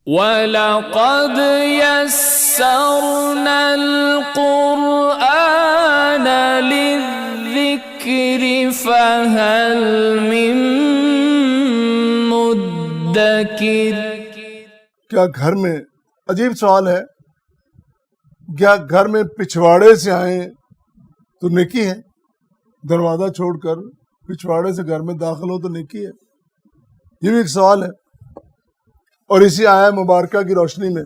وَلَقَدْ يَسَّرْنَا الْقُرْآنَ لِلذِّكْرِ فَهَلْ مِن مُدَّكِرٍ۔ کیا گھر میں، عجیب سوال ہے، کیا گھر میں پچھواڑے سے آئیں تو نیکی ہے؟ دروازہ چھوڑ کر پچھواڑے سے گھر میں داخل ہو تو نیکی ہے؟ یہ بھی ایک سوال ہے۔ اور اسی آیہ مبارکہ کی روشنی میں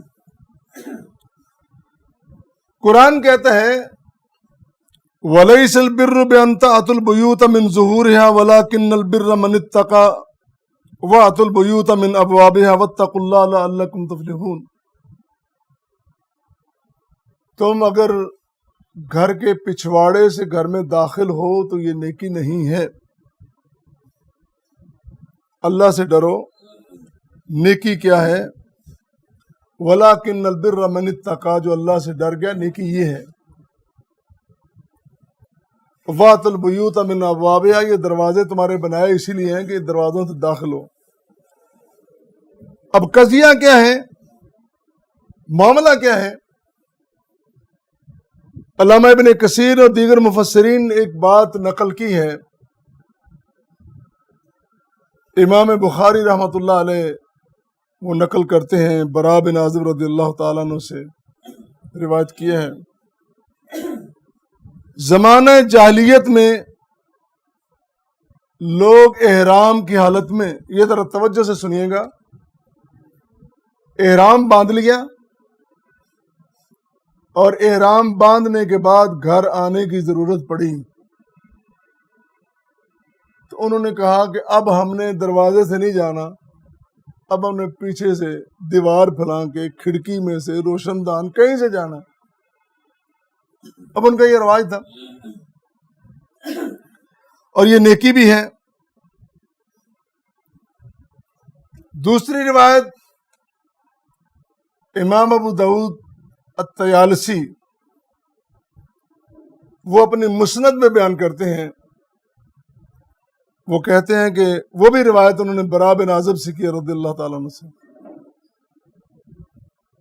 قرآن کہتا ہے وَلَيْسَ الْبِرُّ بِأَن تَأْتُوا الْبُيُوتَ مِن ظُهُورِهَا وَلَكِنَّ الْبِرَّ مَنِ اتَّقَىٰ وَأْتُوا الْبُيُوتَ مِنْ أَبْوَابِهَا وَاتَّقُوا اللَّهَ لَعَلَّكُمْ تُفْلِحُونَ۔ تم اگر گھر کے پچھواڑے سے گھر میں داخل ہو تو یہ نیکی نہیں ہے۔ اللہ سے ڈرو۔ نیکی کیا ہے؟ وَلَكِنَّ الْبِرَّ مَنِ اتَّقَىٰ، جو اللہ سے ڈر گیا، نیکی یہ ہے۔ وَأْتُوا الْبُيُوتَ مِنْ أَبْوَابِهَا، یہ دروازے تمہارے بنائے اسی لیے ہیں کہ دروازوں سے داخل ہو۔ اب قضیہ کیا ہے؟ معاملہ کیا ہے؟ علامہ ابن کثیر اور دیگر مفسرین ایک بات نقل کی ہے، امام بخاری رحمۃ اللہ علیہ وہ نقل کرتے ہیں، براء بن عازب رضی اللہ تعالیٰ عنہ سے روایت کیا ہے۔ زمانہ جاہلیت میں لوگ احرام کی حالت میں، یہ ذرا توجہ سے سنیے گا، احرام باندھ لیا اور احرام باندھنے کے بعد گھر آنے کی ضرورت پڑی تو انہوں نے کہا کہ اب ہم نے دروازے سے نہیں جانا، اب ہم نے پیچھے سے دیوار پھیلا کے کھڑکی میں سے روشن دان کہیں سے جانا۔ اب ان کا یہ رواج تھا اور یہ نیکی بھی ہے۔ دوسری روایت امام ابو داؤد الطیالسی وہ اپنی مسند میں بیان کرتے ہیں، وہ کہتے ہیں کہ وہ بھی روایت انہوں نے براء بن عازب سے کی رضی اللہ تعالیٰ عنہ سے۔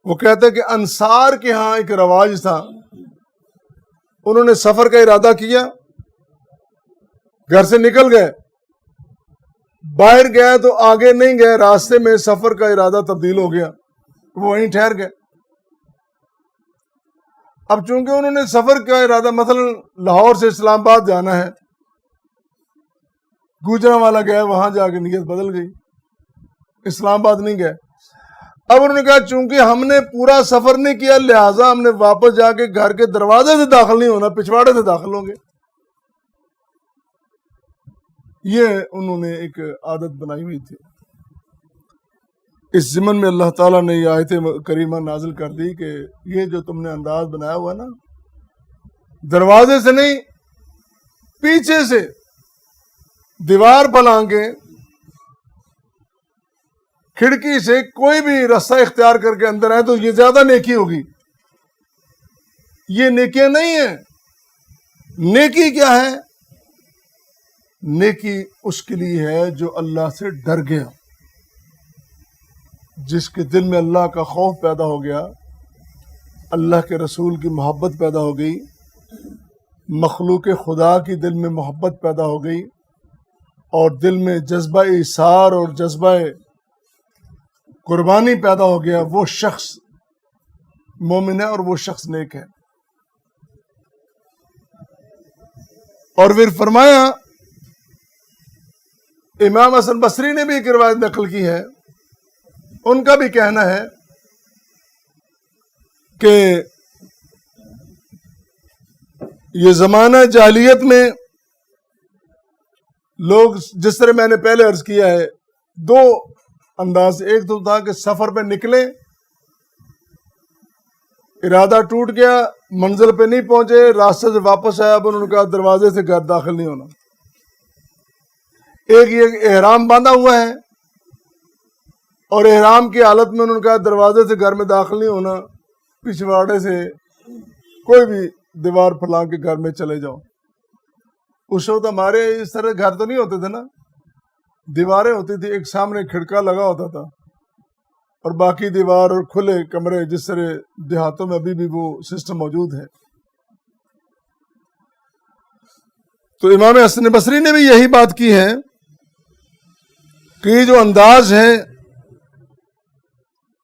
وہ کہتے ہیں کہ انصار کے ہاں ایک رواج تھا، انہوں نے سفر کا ارادہ کیا، گھر سے نکل گئے، باہر گئے تو آگے نہیں گئے، راستے میں سفر کا ارادہ تبدیل ہو گیا، وہ وہیں ٹھہر گئے۔ اب چونکہ انہوں نے سفر کا ارادہ مثلا لاہور سے اسلام آباد جانا ہے، گوجرانوالا گئے، وہاں جا کے نیت بدل گئی، اسلام آباد نہیں گئے۔ اب انہوں نے کہا چونکہ ہم نے پورا سفر نہیں کیا لہٰذا ہم نے واپس جا کے گھر کے دروازے سے داخل نہیں ہونا، پچھواڑے سے داخل ہوں گے۔ یہ انہوں نے ایک عادت بنائی ہوئی تھی۔ اس ضمن میں اللہ تعالیٰ نے یہ آیت کریمہ نازل کر دی کہ یہ جو تم نے انداز بنایا ہوا نا، دروازے سے نہیں، پیچھے سے دیوار پھلانگ کے کھڑکی سے کوئی بھی راستہ اختیار کر کے اندر آئے تو یہ زیادہ نیکی ہوگی۔ یہ نیکیاں نہیں ہیں۔ نیکی کیا ہے؟ نیکی اس کے لیے ہے جو اللہ سے ڈر گیا، جس کے دل میں اللہ کا خوف پیدا ہو گیا، اللہ کے رسول کی محبت پیدا ہو گئی، مخلوق خدا کی دل میں محبت پیدا ہو گئی، اور دل میں جذبہ ایثار اور جذبہ قربانی پیدا ہو گیا، وہ شخص مومن ہے اور وہ شخص نیک ہے۔ اور پھر فرمایا، امام حسن بصری نے بھی ایک روایت نقل کی ہے، ان کا بھی کہنا ہے کہ یہ زمانہ جاہلیت میں لوگ، جس طرح میں نے پہلے عرض کیا ہے، دو انداز، ایک تو تھا کہ سفر پہ نکلے، ارادہ ٹوٹ گیا، منزل پہ نہیں پہنچے، راستے سے واپس آیا، اب انہوں نے کہا دروازے سے گھر داخل نہیں ہونا۔ ایک یہ احرام باندھا ہوا ہے اور احرام کی حالت میں انہوں نے کہا دروازے سے گھر میں داخل نہیں ہونا، پچھواڑے سے کوئی بھی دیوار پھیلا کے گھر میں چلے جاؤ۔ اس وقت ہمارے اس طرح گھر تو نہیں ہوتے تھے نا، دیواریں ہوتی تھی، ایک سامنے کھڑکا لگا ہوتا تھا اور باقی دیوار اور کھلے کمرے، جس طرح دیہاتوں میں ابھی بھی وہ سسٹم موجود ہے. تو امام حسن بصری نے بھی یہی بات کی ہے کہ یہ جو انداز ہے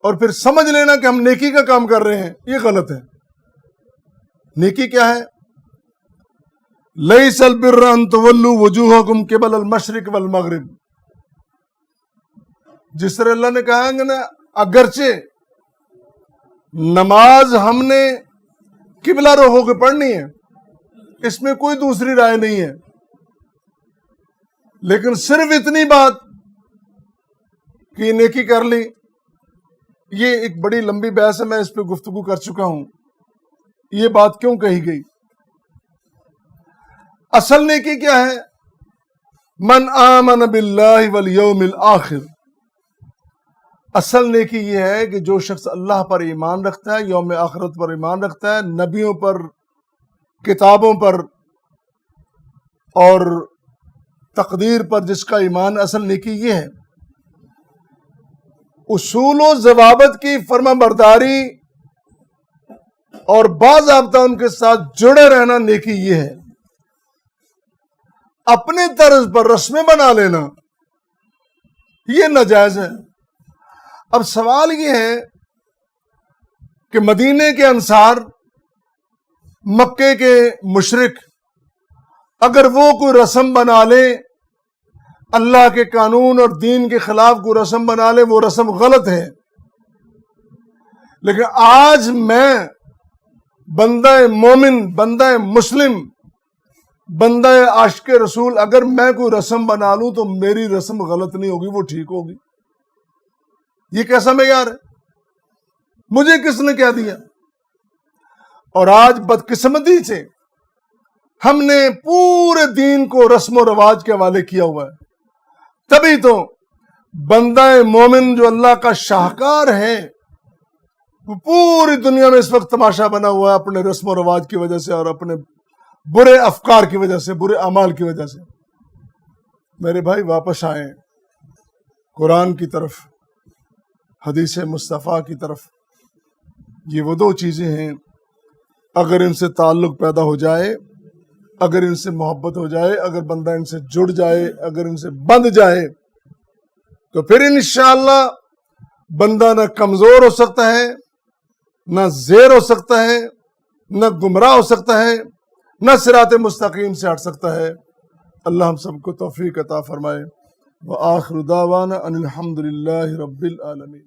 اور پھر سمجھ لینا کہ ہم نیکی کا کام کر رہے ہیں، یہ غلط ہے. نیکی کیا ہے؟ لیس البر ان تولوا وجوہکم قبل المشرق والمغرب. جس طرح اللہ نے کہا کہ نا، اگرچہ نماز ہم نے قبلہ رخ ہو کے پڑھنی ہے، اس میں کوئی دوسری رائے نہیں ہے، لیکن صرف اتنی بات کہ یہ نیکی کر لی، یہ ایک بڑی لمبی بحث ہے، میں اس پہ گفتگو کر چکا ہوں. یہ بات کیوں کہی گئی؟ اصل نیکی کیا ہے؟ من آمن باللہ والیوم الآخر. اصل نیکی یہ ہے کہ جو شخص اللہ پر ایمان رکھتا ہے، یوم آخرت پر ایمان رکھتا ہے، نبیوں پر، کتابوں پر اور تقدیر پر جس کا ایمان، اصل نیکی یہ ہے. اصول و ضوابط کی فرما برداری اور باضابطہ ان کے ساتھ جڑے رہنا نیکی یہ ہے. اپنے طرز پر رسمیں بنا لینا یہ ناجائز ہے. اب سوال یہ ہے کہ مدینے کے انصار، مکے کے مشرک، اگر وہ کوئی رسم بنا لے، اللہ کے قانون اور دین کے خلاف کوئی رسم بنا لے، وہ رسم غلط ہے. لیکن آج میں بندہ مومن، بندہ مسلم، بندہ عاشق رسول، اگر میں کوئی رسم بنا لوں تو میری رسم غلط نہیں ہوگی، وہ ٹھیک ہوگی. یہ کیسا معیار ہے؟ مجھے کس نے کہہ دیا؟ اور آج بدقسمتی سے ہم نے پورے دین کو رسم و رواج کے حوالے کیا ہوا ہے. تبھی تو بندہ مومن جو اللہ کا شاہکار ہے، وہ پوری دنیا میں اس وقت تماشا بنا ہوا ہے اپنے رسم و رواج کی وجہ سے اور اپنے برے افکار کی وجہ سے، برے اعمال کی وجہ سے. میرے بھائی واپس آئیں قرآن کی طرف، حدیث مصطفیٰ کی طرف. یہ وہ دو چیزیں ہیں، اگر ان سے تعلق پیدا ہو جائے، اگر ان سے محبت ہو جائے، اگر بندہ ان سے جڑ جائے، اگر ان سے بندھ جائے، تو پھر انشاءاللہ بندہ نہ کمزور ہو سکتا ہے، نہ زیر ہو سکتا ہے، نہ گمراہ ہو سکتا ہے، نہ صراط مستقیم سے ہٹ سکتا ہے. اللہ ہم سب کو توفیق عطا فرمائے. وآخر دعوانا ان الحمد للہ رب العالمین.